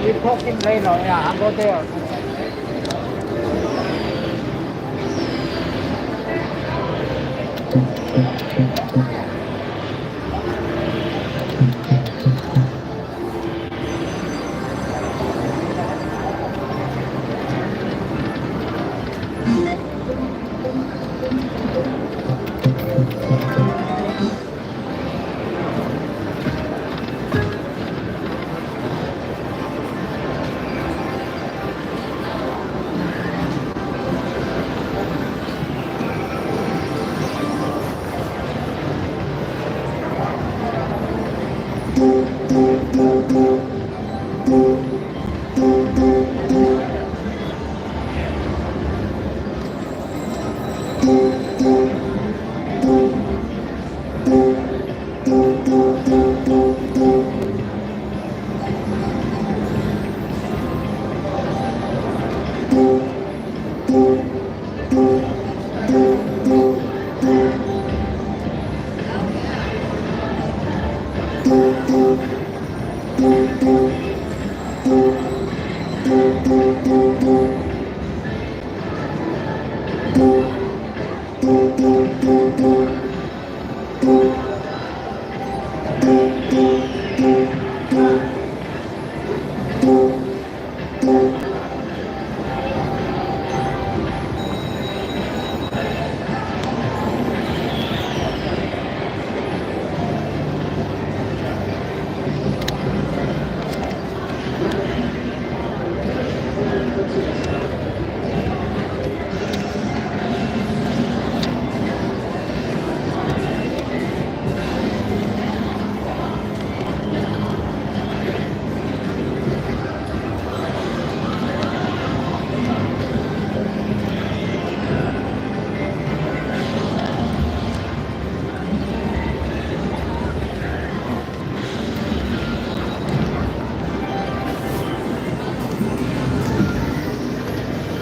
We talking later. Yeah, I'll go there.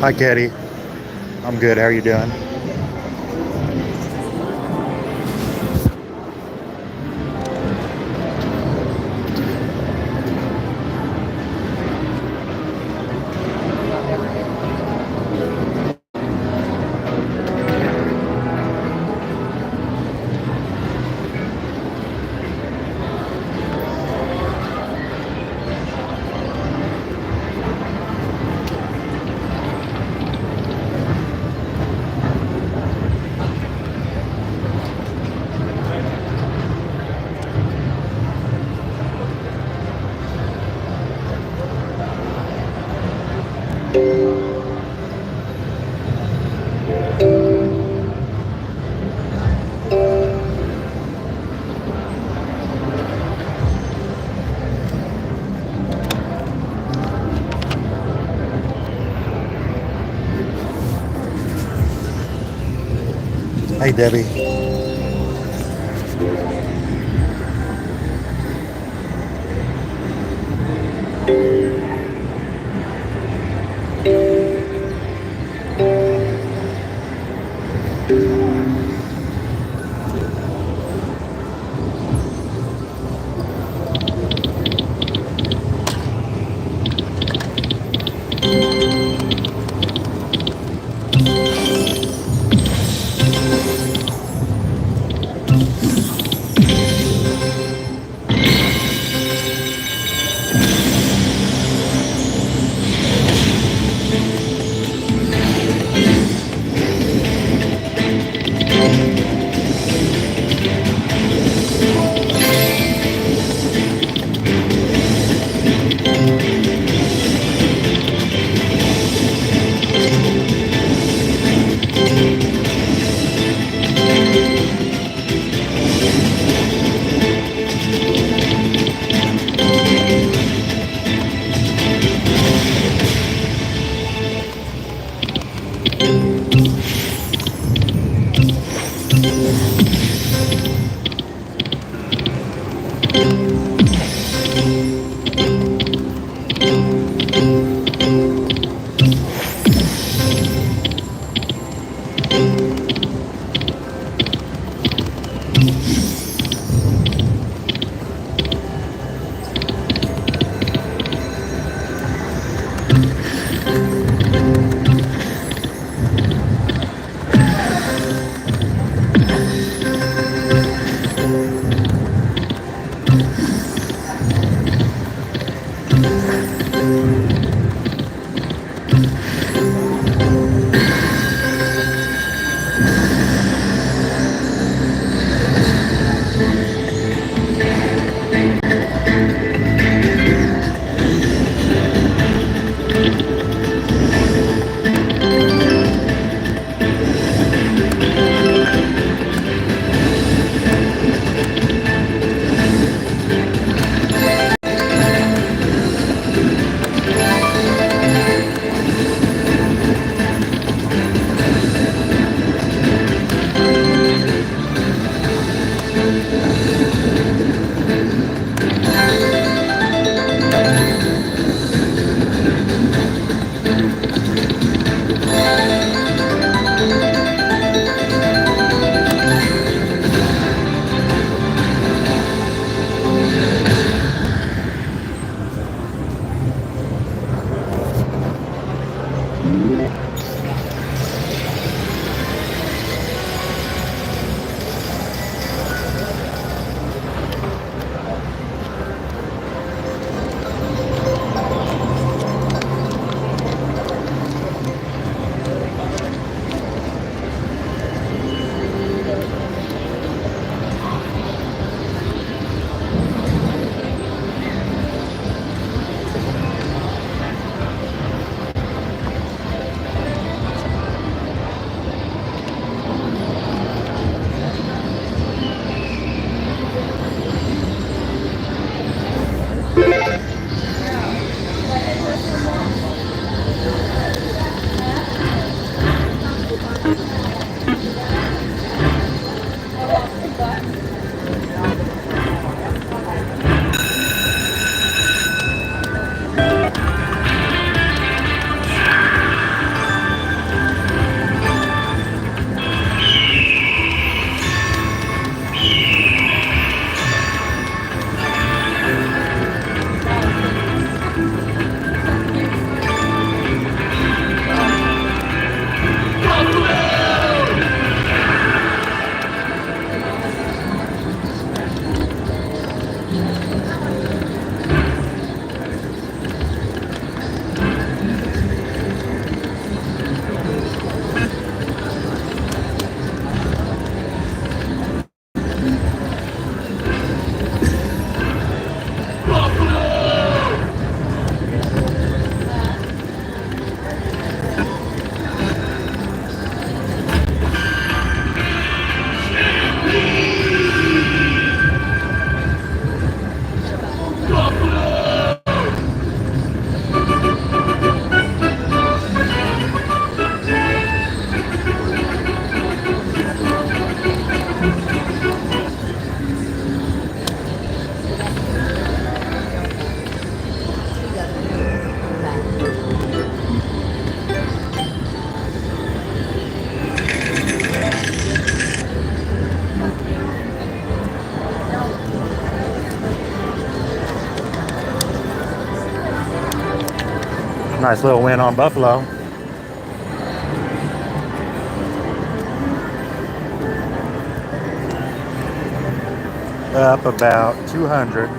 Hi, Katie. I'm good. How are you doing? Hey, Debbie. Nice little win on Buffalo. Up about 200.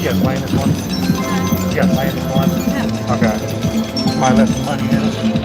You got playing this one? You got playing this one? Okay. Might let some money in it.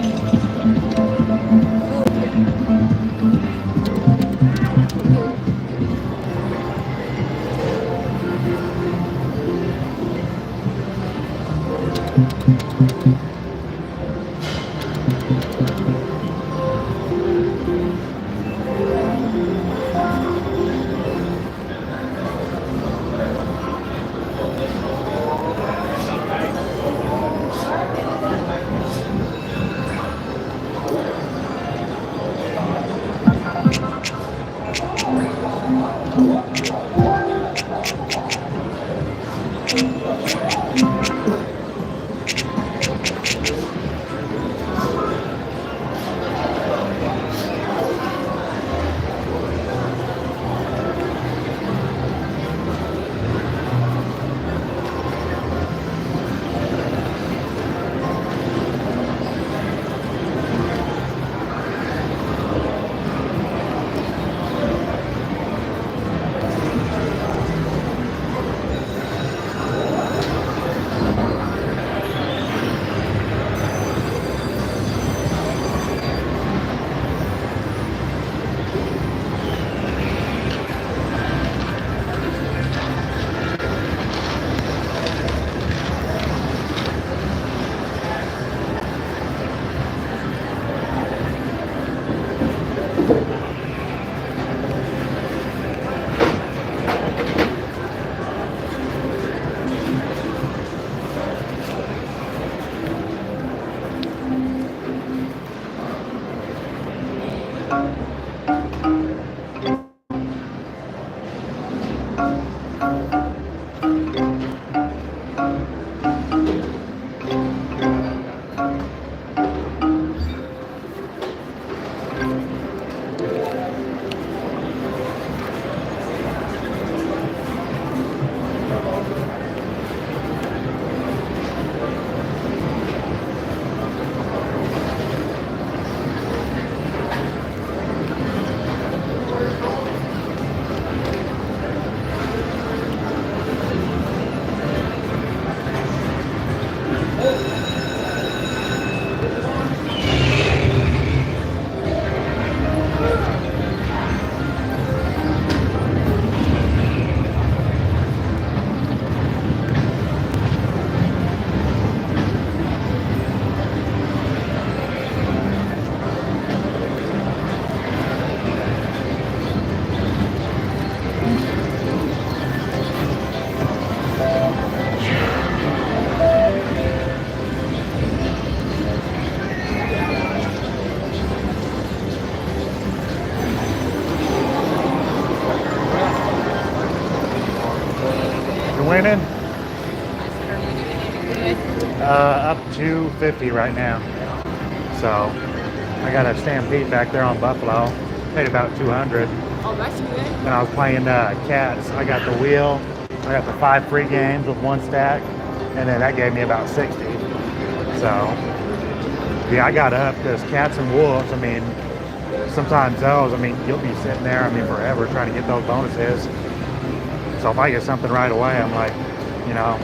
You winning? Up 250 right now. So I got a Stampede back there on Buffalo. Paid about 200. Oh, that's good. And I was playing cats. I got the wheel. I got the 5 free games with 1 stack, and then that gave me about 60. So yeah, I got up because cats and wolves. I mean, sometimes those. I mean, you'll be sitting there. I mean, forever trying to get those bonuses. So if I get something right away, I'm like, you know,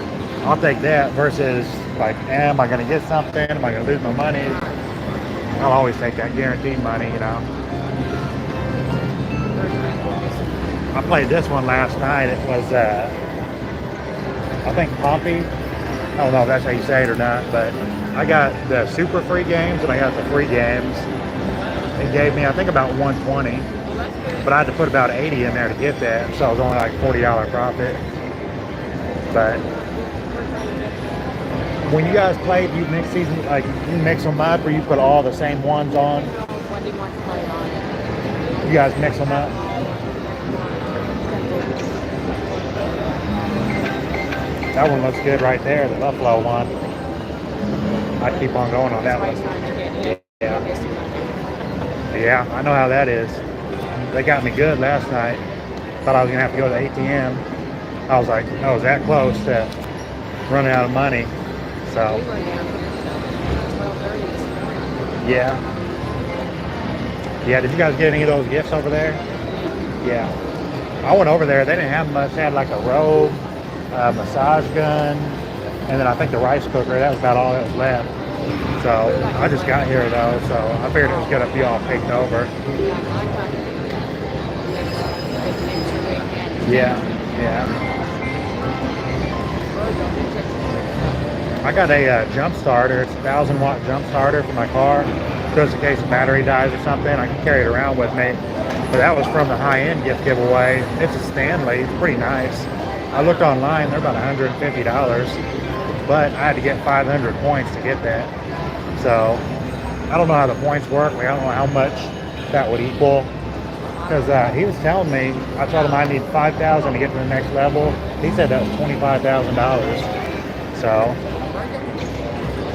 I'll take that versus like, am I going to get something? Am I going to lose my money? I'll always take that guaranteed money, you know. I played this one last night. It was, I think Pompey. I don't know if that's how you say it or not, but I got the super free games and I got the free games. It gave me, I think, about 120, but I had to put about 80 in there to get that, so it was only like $40 profit. But when you guys play, do you mix these, like, you mix them up or you put all the same ones on? What do you want to play on? You guys mix them up? That one looks good right there, the Buffalo one. I'd keep on going on that one. Yeah, I know how that is. They got me good last night. Thought I was gonna have to go to the ATM. I was like, I was that close to running out of money. So, yeah. Yeah, did you guys get any of those gifts over there? Yeah. I went over there, they didn't have much. They had like a robe, a massage gun, and then I think the rice cooker. That was about all that was left. So I just got here though, so I figured it was gonna be all picked over. Yeah, yeah. I got a jump starter. It's a 1,000-watt jump starter for my car, just in case the battery dies or something. I can carry it around with me. But that was from the high-end gift giveaway. It's a Stanley. It's pretty nice. I looked online. They're about $150, but I had to get 500 points to get that. So I don't know how the points work. Like, I don't know how much that would equal. Because he was telling me, I told him I need 5,000 to get to the next level. He said that was $25,000. So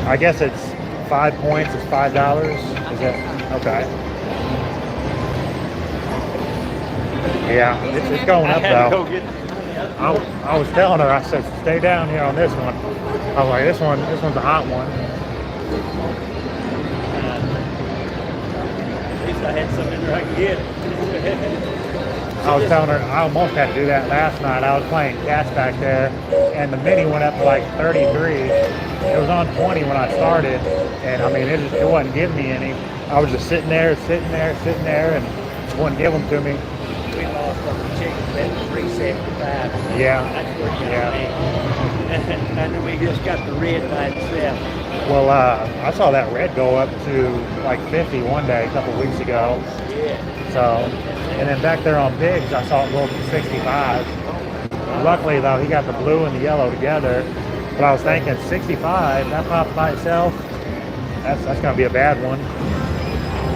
I guess it's 5 points is $5. Is it? Okay. Yeah, it's going up though. I was telling her, I said, stay down here on this one. I was like, this one's a hot one. At least I had something in there I could get. I was telling her, I almost had to do that last night. I was playing cats back there, and the mini went up to like 33. It was on 20 when I started, and I mean, it wasn't giving me any. I was just sitting there, and it wouldn't give them to me. We lost on the chicken at 375. Yeah. That's what you Yeah. And then we just got the red by itself. Well, I saw that red go up to like 50 one day a couple weeks ago. Yeah. So, and then back there on pigs, I saw it go up to 65. Luckily, though, he got the blue and the yellow together. But I was thinking 65, that pops by itself, that's going to be a bad one.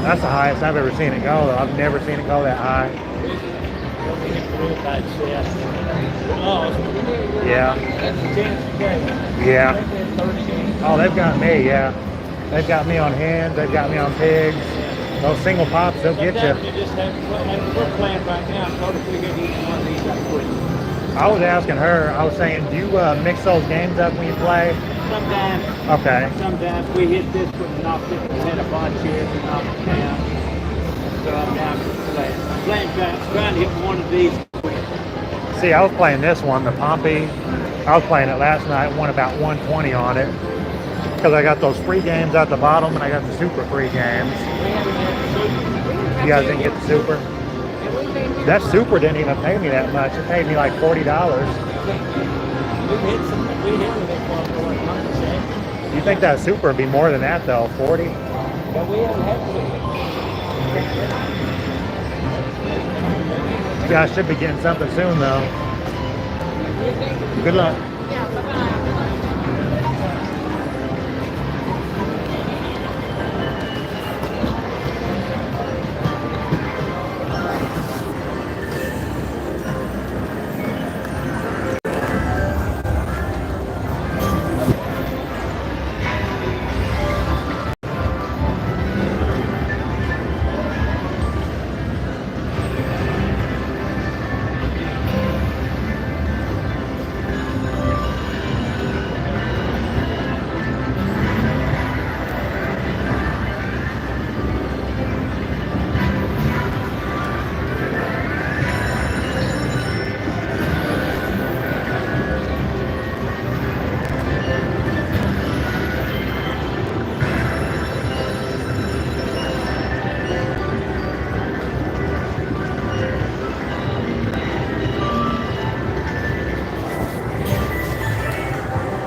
That's the highest I've ever seen it go, though. I've never seen it go that high. We hit the roof, I'd say. Lost. Yeah. That's a chance today. Yeah. They did 30 games. Oh, they've got me, yeah. They've got me on hens. They've got me on pigs. Those single pops, they'll get Sometimes you. you just have to play. We're playing right now. So if we get each one of these, I quit. I was asking her, I was saying, do you mix those games up when you play? Sometimes, Okay. sometimes we hit this one and knock it. We hit a bunch here and knock it down. So I'm down to play. I'm playing, trying to hit one of these. See, I was playing this one, the Pompey. I was playing it last night, won about 120 on it. Because I got those free games at the bottom and I got the super free games. You guys didn't get the super? That super didn't even pay me that much. It paid me like $40. We hit some. We hit with it for like 100%. You think that super would be more than that though? 40? But we haven't had to. You guys should be getting something soon though. Good luck. Yeah, bye-bye.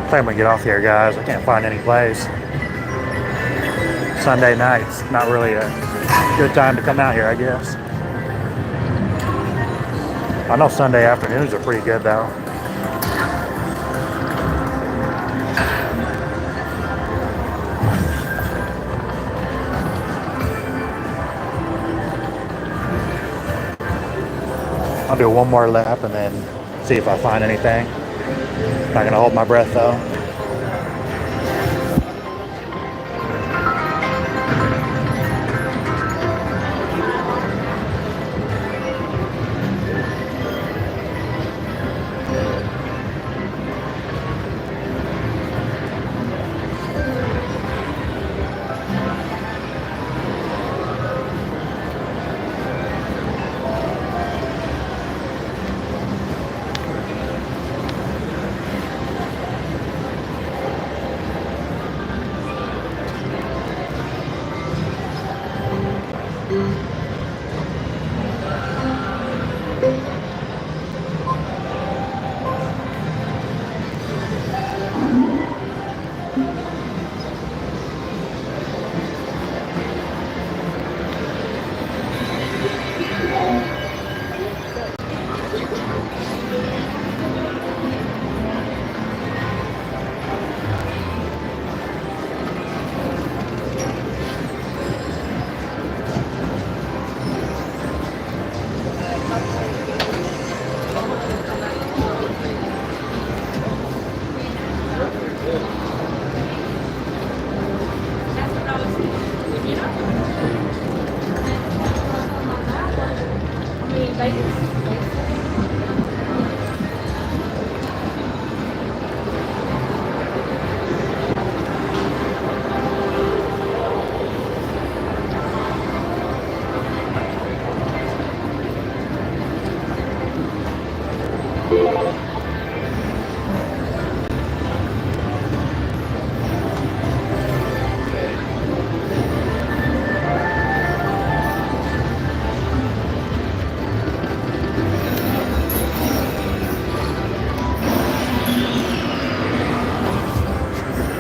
I think I'm gonna get off here, guys. I can't find any plays. Sunday nights, not really a good time to come out here, I guess. I know Sunday afternoons are pretty good though. I'll do one more lap and then see if I find anything. Not gonna hold my breath though.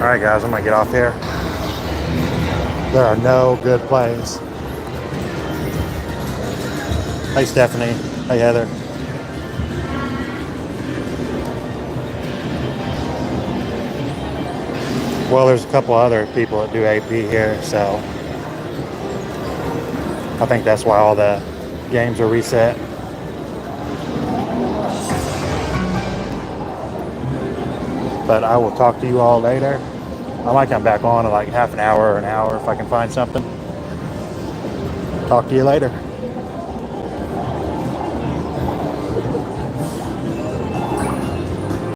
All right, guys, I'm gonna get off here. There are no good plays. Hey, Stephanie. Hey, Heather. Well, there's a couple other people that do AP here, so I think that's why all the games are reset. But I will talk to you all later. I might come back on in like half an hour or an hour if I can find something. Talk to you later.